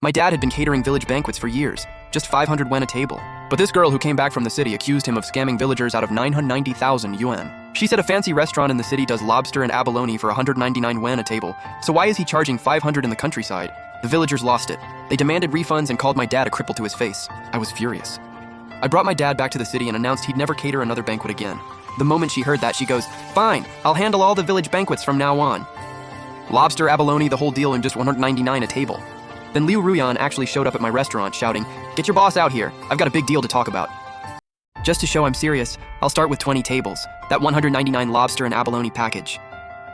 My dad had been catering village banquets for years, just 500 yuan a table. But this girl who came back from the city accused him of scamming villagers out of 990,000 yuan. She said a fancy restaurant in the city does lobster and abalone for 199 yuan a table, so why is he charging 500 in the countryside? The villagers lost it. They demanded refunds and called my dad a cripple to his face. I was furious. I brought my dad back to the city and announced he'd never cater another banquet again. The moment she heard that, she goes, "Fine, I'll handle all the village banquets from now on. Lobster, abalone, the whole deal, and just 199 a table." Then Liu Ruyan actually showed up at my restaurant shouting, "Get your boss out here, I've got a big deal to talk about." Just to show I'm serious, I'll start with 20 tables, that 199 lobster and abalone package.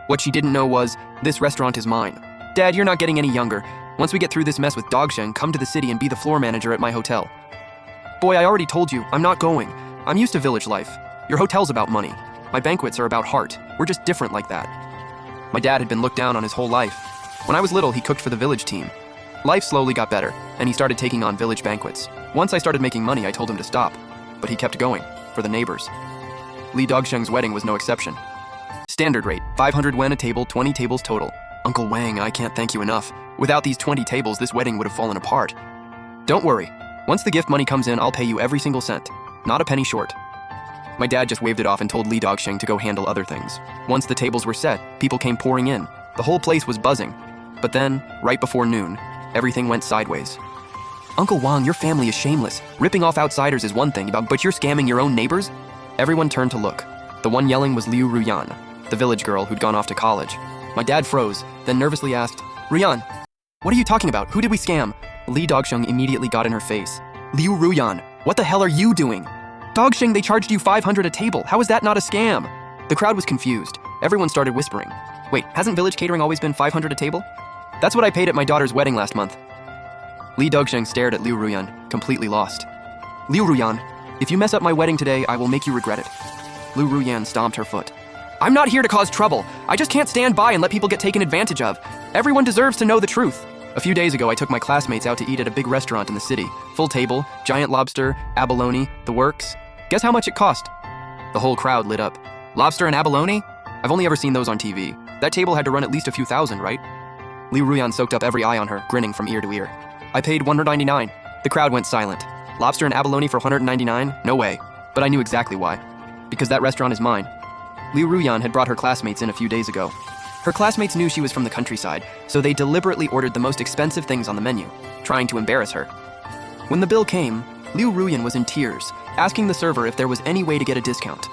What she didn't know was, this restaurant is mine. Dad, you're not getting any younger. Once we get through this mess with Dogsheng, come to the city and be the floor manager at my hotel. Boy, I already told you, I'm not going. I'm used to village life. Your hotel's about money. My banquets are about heart. We're just different like that. My dad had been looked down on his whole life. When I was little, he cooked for the village team. Life slowly got better, and he started taking on village banquets. Once I started making money, I told him to stop. But he kept going, for the neighbors. Li Dogsheng's wedding was no exception. Standard rate, 500 yuan a table, 20 tables total. Uncle Wang, I can't thank you enough. Without these 20 tables, this wedding would have fallen apart. Don't worry. Once the gift money comes in, I'll pay you every single cent. Not a penny short. My dad just waved it off and told Li Dogsheng to go handle other things. Once the tables were set, people came pouring in. The whole place was buzzing. But then, right before noon, everything went sideways. Uncle Wang, your family is shameless. Ripping off outsiders is one thing, but you're scamming your own neighbors? Everyone turned to look. The one yelling was Liu Ruyan, the village girl who'd gone off to college. My dad froze, then nervously asked, "Ruyan, what are you talking about? Who did we scam?" Li Dogsheng immediately got in her face. "Liu Ruyan, what the hell are you doing? Dogsheng, they charged you 500 a table. How is that not a scam?" The crowd was confused. Everyone started whispering. "Wait, hasn't village catering always been 500 a table? That's what I paid at my daughter's wedding last month." Li Dogsheng stared at Liu Ruyan, completely lost. "Liu Ruyan, if you mess up my wedding today, I will make you regret it." Liu Ruyan stomped her foot. "I'm not here to cause trouble. I just can't stand by and let people get taken advantage of. Everyone deserves to know the truth." A few days ago, I took my classmates out to eat at a big restaurant in the city. Full table, giant lobster, abalone, the works. Guess how much it cost? The whole crowd lit up. "Lobster and abalone? I've only ever seen those on TV. That table had to run at least a few thousand, right?" Liu Ruyan soaked up every eye on her, grinning from ear to ear. "I paid 199. The crowd went silent. "Lobster and abalone for 199? No way." But I knew exactly why. Because that restaurant is mine. Liu Ruyan had brought her classmates in a few days ago. Her classmates knew she was from the countryside, so they deliberately ordered the most expensive things on the menu, trying to embarrass her. When the bill came, Liu Ruyan was in tears, asking the server if there was any way to get a discount.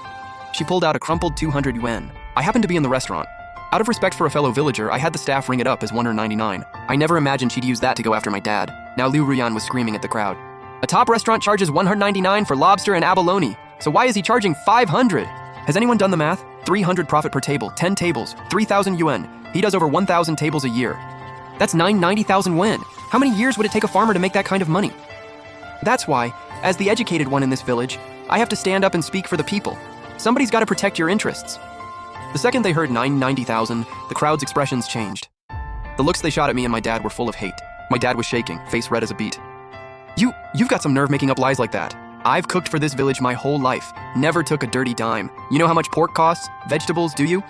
She pulled out a crumpled 200 yuan. I happened to be in the restaurant. Out of respect for a fellow villager, I had the staff ring it up as 199. I never imagined she'd use that to go after my dad. Now Liu Ruyan was screaming at the crowd. "A top restaurant charges 199 for lobster and abalone, so why is he charging 500? Has anyone done the math? 300 profit per table, 10 tables, 3,000 yuan. He does over 1,000 tables a year. That's 990,000 yuan. How many years would it take a farmer to make that kind of money?" That's why, as the educated one in this village, I have to stand up and speak for the people. Somebody's got to protect your interests. The second they heard 990,000, the crowd's expressions changed. The looks they shot at me and my dad were full of hate. My dad was shaking, face red as a beet. You've got some nerve making up lies like that. I've cooked for this village my whole life, never took a dirty dime. You know how much pork costs? Vegetables, do you?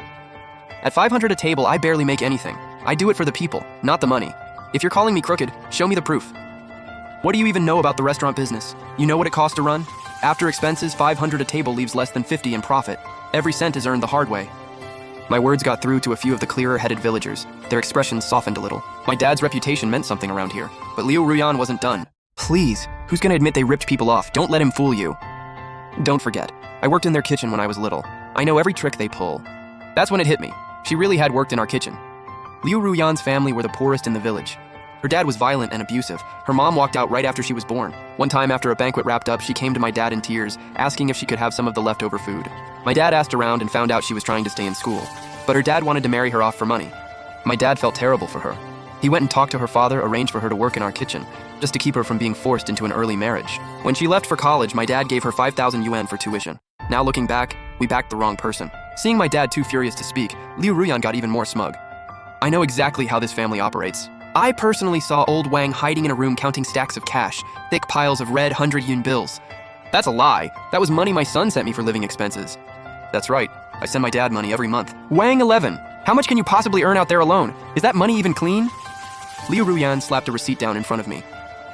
At 500 a table, I barely make anything. I do it for the people, not the money. If you're calling me crooked, show me the proof. What do you even know about the restaurant business? You know what it costs to run? After expenses, 500 a table leaves less than 50 in profit. Every cent is earned the hard way. My words got through to a few of the clearer-headed villagers. Their expressions softened a little. My dad's reputation meant something around here, but Liu Ruyan wasn't done. Please, who's gonna admit they ripped people off? Don't let him fool you. Don't forget, I worked in their kitchen when I was little. I know every trick they pull. That's when it hit me. She really had worked in our kitchen. Liu Ruyan's family were the poorest in the village. Her dad was violent and abusive. Her mom walked out right after she was born. One time after a banquet wrapped up, she came to my dad in tears, asking if she could have some of the leftover food. My dad asked around and found out she was trying to stay in school. But her dad wanted to marry her off for money. My dad felt terrible for her. He went and talked to her father, arranged for her to work in our kitchen, just to keep her from being forced into an early marriage. When she left for college, my dad gave her 5,000 yuan for tuition. Now looking back, we backed the wrong person. Seeing my dad too furious to speak, Liu Ruyan got even more smug. I know exactly how this family operates. I personally saw old Wang hiding in a room counting stacks of cash, thick piles of red 100 yuan bills. That's a lie. That was money my son sent me for living expenses. That's right. I send my dad money every month. Wang 11. How much can you possibly earn out there alone? Is that money even clean? Liu Ruyan slapped a receipt down in front of me.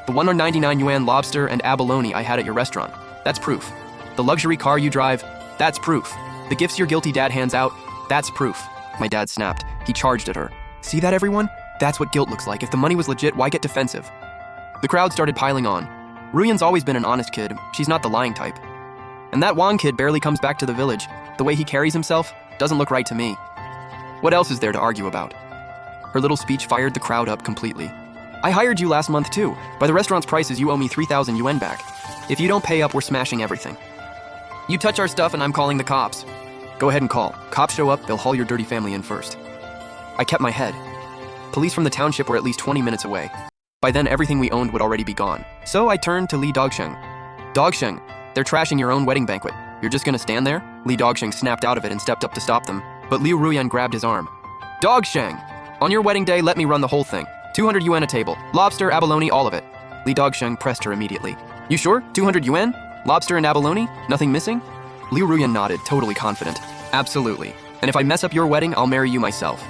The 199 yuan lobster and abalone I had at your restaurant. That's proof. The luxury car you drive. That's proof. The gifts your guilty dad hands out. That's proof. My dad snapped. He charged at her. See that, everyone? That's what guilt looks like. If the money was legit, why get defensive? The crowd started piling on. Ruyan's always been an honest kid. She's not the lying type. And that Wang kid barely comes back to the village. The way he carries himself doesn't look right to me. What else is there to argue about? Her little speech fired the crowd up completely. I hired you last month too. By the restaurant's prices, you owe me 3,000 yuan back. If you don't pay up, we're smashing everything. You touch our stuff and I'm calling the cops. Go ahead and call. Cops show up, they'll haul your dirty family in first. I kept my head. Police from the township were at least 20 minutes away. By then, everything we owned would already be gone. So I turned to Li Dogsheng. Dogsheng, they're trashing your own wedding banquet. You're just gonna stand there? Li Dogsheng snapped out of it and stepped up to stop them, but Liu Ruyan grabbed his arm. Dogsheng, on your wedding day, let me run the whole thing. 200 yuan a table. Lobster, abalone, all of it. Li Dogsheng pressed her immediately. You sure? 200 yuan? Lobster and abalone? Nothing missing? Liu Ruyan nodded, totally confident. Absolutely. And if I mess up your wedding, I'll marry you myself.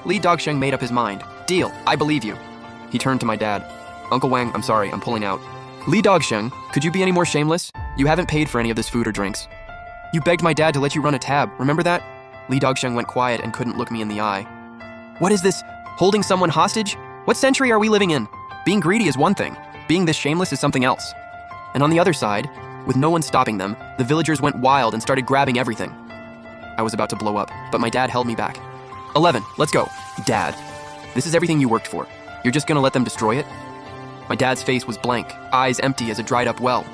Li Dogsheng made up his mind. Deal, I believe you. He turned to my dad. Uncle Wang, I'm sorry, I'm pulling out. Li Dogsheng, could you be any more shameless? You haven't paid for any of this food or drinks. You begged my dad to let you run a tab, remember that? Li Dogsheng went quiet and couldn't look me in the eye. What is this? Holding someone hostage? What century are we living in? Being greedy is one thing. Being this shameless is something else. And on the other side, with no one stopping them, the villagers went wild and started grabbing everything. I was about to blow up, but my dad held me back. 11, let's go. Dad, this is everything you worked for. You're just gonna let them destroy it? My dad's face was blank, eyes empty as a dried up well.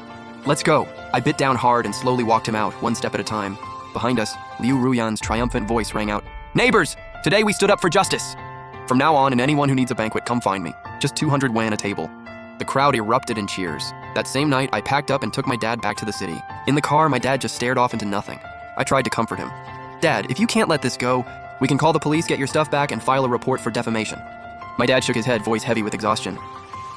Let's go. I bit down hard and slowly walked him out, one step at a time. Behind us, Liu Ruyan's triumphant voice rang out. Neighbors, today we stood up for justice. From now on, and anyone who needs a banquet, come find me. Just 200 yuan a table. The crowd erupted in cheers. That same night, I packed up and took my dad back to the city. In the car, my dad just stared off into nothing. I tried to comfort him. Dad, if you can't let this go, we can call the police, get your stuff back, and file a report for defamation. My dad shook his head, voice heavy with exhaustion.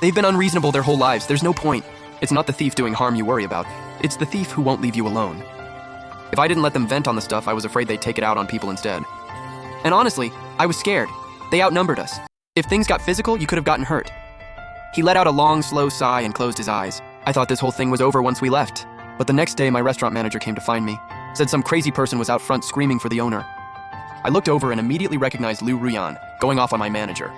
They've been unreasonable their whole lives. There's no point. It's not the thief doing harm you worry about. It's the thief who won't leave you alone. If I didn't let them vent on the stuff, I was afraid they'd take it out on people instead. And honestly, I was scared. They outnumbered us. If things got physical, you could have gotten hurt. He let out a long, slow sigh and closed his eyes. I thought this whole thing was over once we left. But the next day, my restaurant manager came to find me. Said some crazy person was out front screaming for the owner. I looked over and immediately recognized Liu Ruyan, going off on my manager.